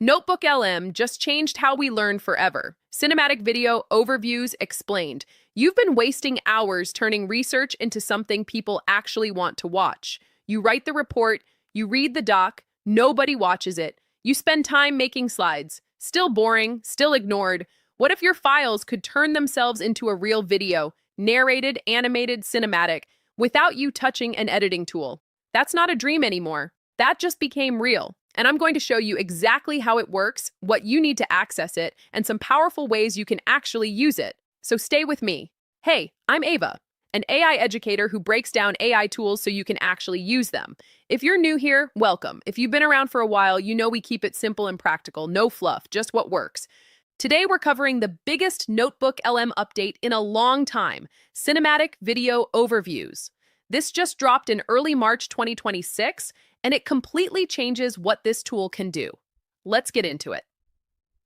NotebookLM just changed how we learn forever. Cinematic video overviews explained. You've been wasting hours turning research into something people actually want to watch. You write the report, you read the doc, nobody watches it. You spend time making slides. Still boring, still ignored. What if your files could turn themselves into a real video, narrated, animated, cinematic, without you touching an editing tool? That's not a dream anymore. That just became real. And I'm going to show you exactly how it works, what you need to access it, and some powerful ways you can actually use it. So stay with me. Hey, I'm Ava, an AI educator who breaks down AI tools so you can actually use them. If you're new here, welcome. If you've been around for a while, you know we keep it simple and practical, no fluff, just what works. Today we're covering the biggest NotebookLM update in a long time, cinematic video overviews. This just dropped in early March 2026, and it completely changes what this tool can do. Let's get into it.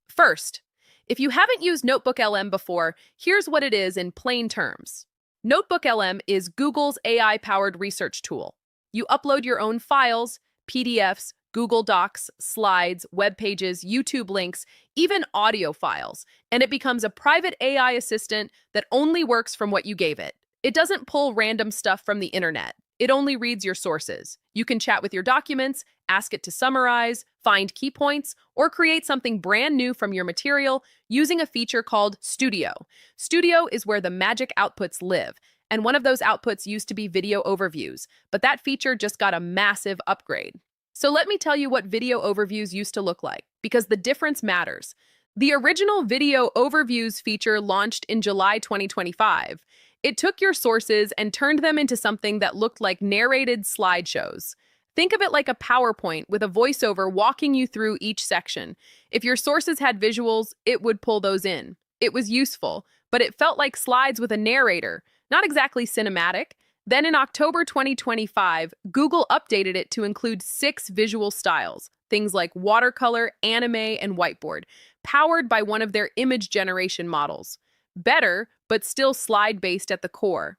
First, if you haven't used NotebookLM before, here's what it is in plain terms. NotebookLM is Google's AI-powered research tool. You upload your own files, PDFs, Google Docs, slides, web pages, YouTube links, even audio files, and it becomes a private AI assistant that only works from what you gave it. It doesn't pull random stuff from the internet. It only reads your sources. You can chat with your documents, ask it to summarize, find key points, or create something brand new from your material using a feature called Studio. Studio is where the magic outputs live, and one of those outputs used to be video overviews, but that feature just got a massive upgrade. So let me tell you what video overviews used to look like, because the difference matters. The original video overviews feature launched in July 2025. It took your sources and turned them into something that looked like narrated slideshows. Think of it like a PowerPoint with a voiceover walking you through each section. If your sources had visuals, it would pull those in. It was useful, but it felt like slides with a narrator, not exactly cinematic. Then in October 2025, Google updated it to include 6 visual styles, things like watercolor, anime, and whiteboard, powered by one of their image generation models. Better, but still slide-based at the core.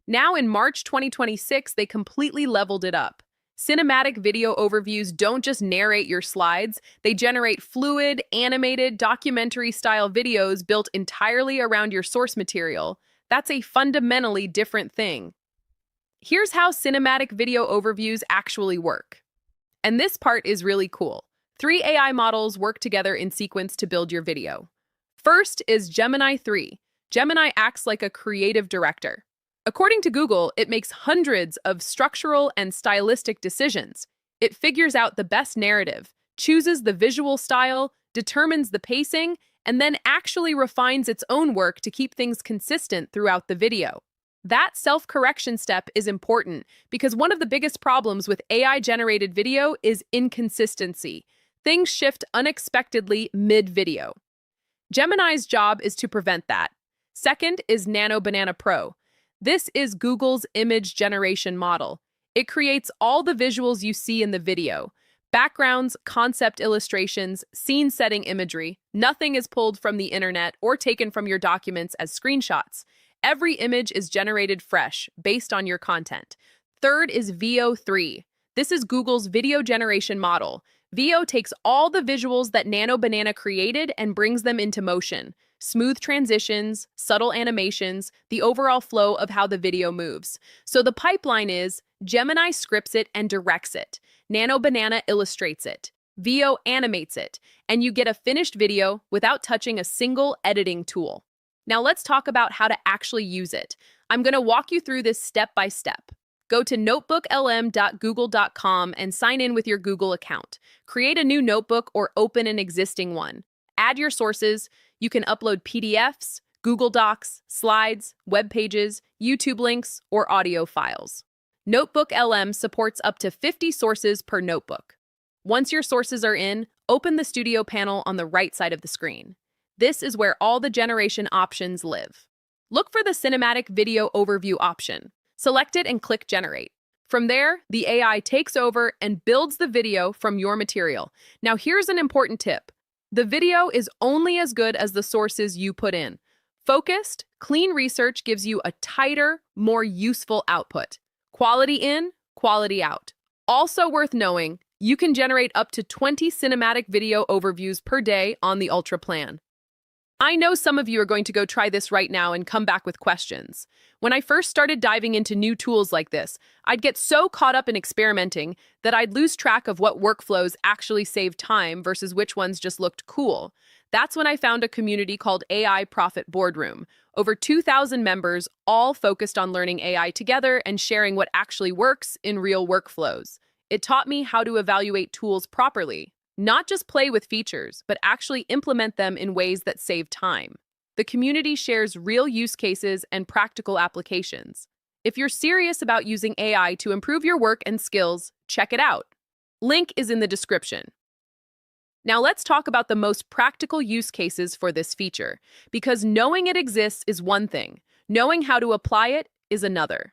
Now in March 2026, they completely leveled it up. Cinematic video overviews don't just narrate your slides, they generate fluid, animated, documentary-style videos built entirely around your source material. That's a fundamentally different thing. Here's how cinematic video overviews actually work. And this part is really cool. 3 AI models work together in sequence to build your video. First is Gemini 3. Gemini acts like a creative director. According to Google, it makes hundreds of structural and stylistic decisions. It figures out the best narrative, chooses the visual style, determines the pacing, and then actually refines its own work to keep things consistent throughout the video. That self-correction step is important because one of the biggest problems with AI-generated video is inconsistency. Things shift unexpectedly mid-video. Gemini's job is to prevent that. Second is Nano Banana Pro. This is Google's image generation model. It creates all the visuals you see in the video. Backgrounds, concept illustrations, scene-setting imagery. Nothing is pulled from the internet or taken from your documents as screenshots. Every image is generated fresh, based on your content. Third is Veo 3. This is Google's video generation model. Veo takes all the visuals that Nano Banana created and brings them into motion. Smooth transitions, subtle animations, the overall flow of how the video moves. So the pipeline is, Gemini scripts it and directs it. Nano Banana illustrates it. Veo animates it. And you get a finished video without touching a single editing tool. Now let's talk about how to actually use it. I'm going to walk you through this step by step. Go to notebooklm.google.com and sign in with your Google account. Create a new notebook or open an existing one. Add your sources. You can upload PDFs, Google Docs, slides, web pages, YouTube links, or audio files. NotebookLM supports up to 50 sources per notebook. Once your sources are in, open the Studio panel on the right side of the screen. This is where all the generation options live. Look for the Cinematic Video Overview option. Select it and click Generate. From there, the AI takes over and builds the video from your material. Now here's an important tip. The video is only as good as the sources you put in. Focused, clean research gives you a tighter, more useful output. Quality in, quality out. Also worth knowing, You can generate up to 20 cinematic video overviews per day on the Ultra plan. I know some of you are going to go try this right now and come back with questions. When I first started diving into new tools like this, I'd get so caught up in experimenting that I'd lose track of what workflows actually saved time versus which ones just looked cool. That's when I found a community called AI Profit Boardroom. Over 2,000 members, all focused on learning AI together and sharing what actually works in real workflows. It taught me how to evaluate tools properly. Not just play with features, but actually implement them in ways that save time. The community shares real use cases and practical applications. If you're serious about using AI to improve your work and skills, check it out. Link is in the description. Now let's talk about the most practical use cases for this feature, because knowing it exists is one thing, knowing how to apply it is another.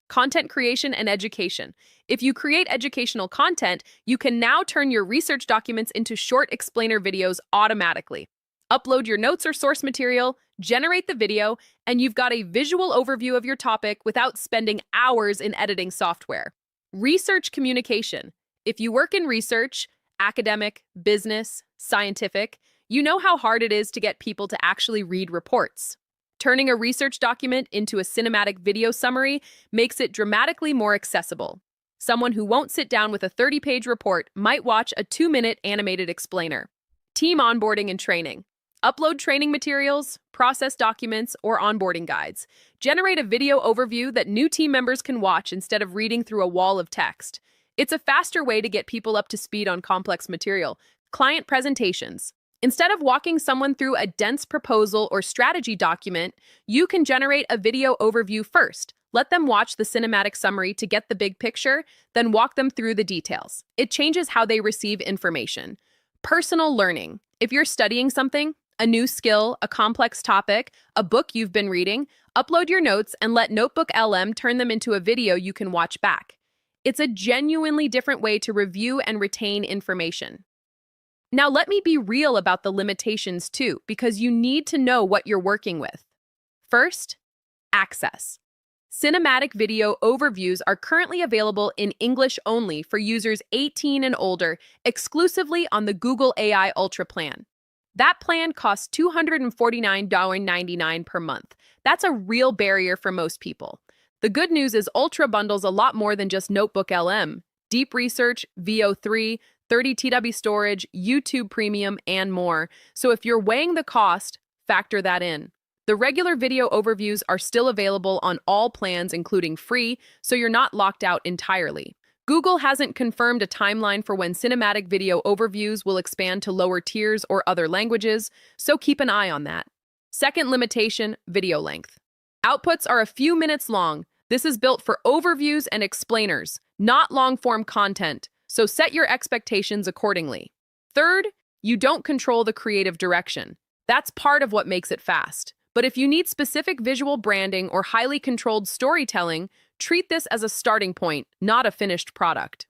Content creation and education. If you create educational content, you can now turn your research documents into short explainer videos automatically. Upload your notes or source material, generate the video, and you've got a visual overview of your topic without spending hours in editing software. Research communication. If you work in research, academic, business, scientific, you know how hard it is to get people to actually read reports. Turning a research document into a cinematic video summary makes it dramatically more accessible. Someone who won't sit down with a 30-page report might watch a 2-minute animated explainer. Team onboarding and training. Upload training materials, process documents, or onboarding guides. Generate a video overview that new team members can watch instead of reading through a wall of text. It's a faster way to get people up to speed on complex material. Client presentations. Instead of walking someone through a dense proposal or strategy document, you can generate a video overview first. Let them watch the cinematic summary to get the big picture, then walk them through the details. It changes how they receive information. Personal learning. If you're studying something, a new skill, a complex topic, a book you've been reading, upload your notes and let NotebookLM turn them into a video you can watch back. It's a genuinely different way to review and retain information. Now let me be real about the limitations too, because you need to know what you're working with. First, access. Cinematic video overviews are currently available in English only for users 18 and older, exclusively on the Google AI Ultra plan. That plan costs $249.99 per month. That's a real barrier for most people. The good news is Ultra bundles a lot more than just NotebookLM. Deep Research, VO3, 30 TB storage, YouTube Premium, and more. So if you're weighing the cost, factor that in. The regular video overviews are still available on all plans, including free, so you're not locked out entirely. Google hasn't confirmed a timeline for when cinematic video overviews will expand to lower tiers or other languages, so keep an eye on that. Second limitation, video length. Outputs are a few minutes long. This is built for overviews and explainers, not long-form content, so set your expectations accordingly. Third, you don't control the creative direction. That's part of what makes it fast. But if you need specific visual branding or highly controlled storytelling, treat this as a starting point, not a finished product.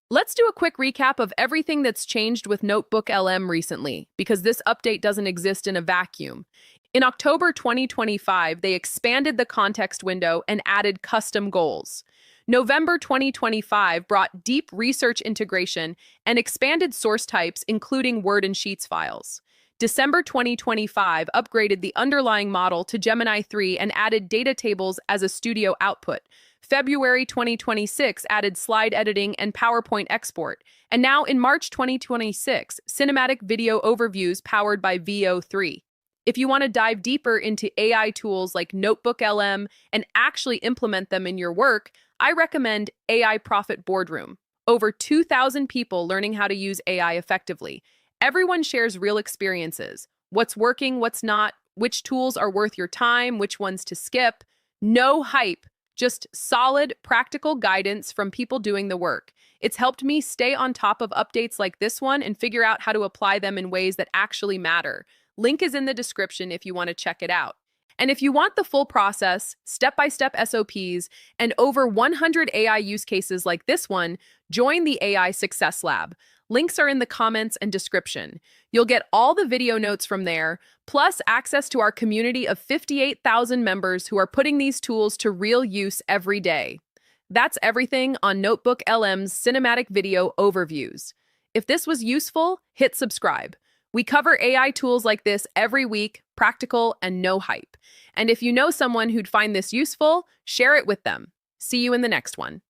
Let's do a quick recap of everything that's changed with NotebookLM recently, because this update doesn't exist in a vacuum. In October 2025, they expanded the context window and added custom goals. November 2025 brought deep research integration and expanded source types, including Word and Sheets files. December 2025 upgraded the underlying model to Gemini 3 and added data tables as a studio output. February 2026 added slide editing and PowerPoint export. And now in March 2026, cinematic video overviews powered by VO3. If you want to dive deeper into AI tools like NotebookLM and actually implement them in your work, I recommend AI Profit Boardroom. Over 2,000 people learning how to use AI effectively. Everyone shares real experiences. What's working, what's not, which tools are worth your time, which ones to skip. No hype, just solid, practical guidance from people doing the work. It's helped me stay on top of updates like this one and figure out how to apply them in ways that actually matter. Link is in the description if you want to check it out. And if you want the full process, step-by-step SOPs, and over 100 AI use cases like this one, join the AI Success Lab. Links are in the comments and description. You'll get all the video notes from there, plus access to our community of 58,000 members who are putting these tools to real use every day. That's everything on NotebookLM's cinematic video overviews. If this was useful, hit subscribe. We cover AI tools like this every week, practical and no hype. And if you know someone who'd find this useful, share it with them. See you in the next one.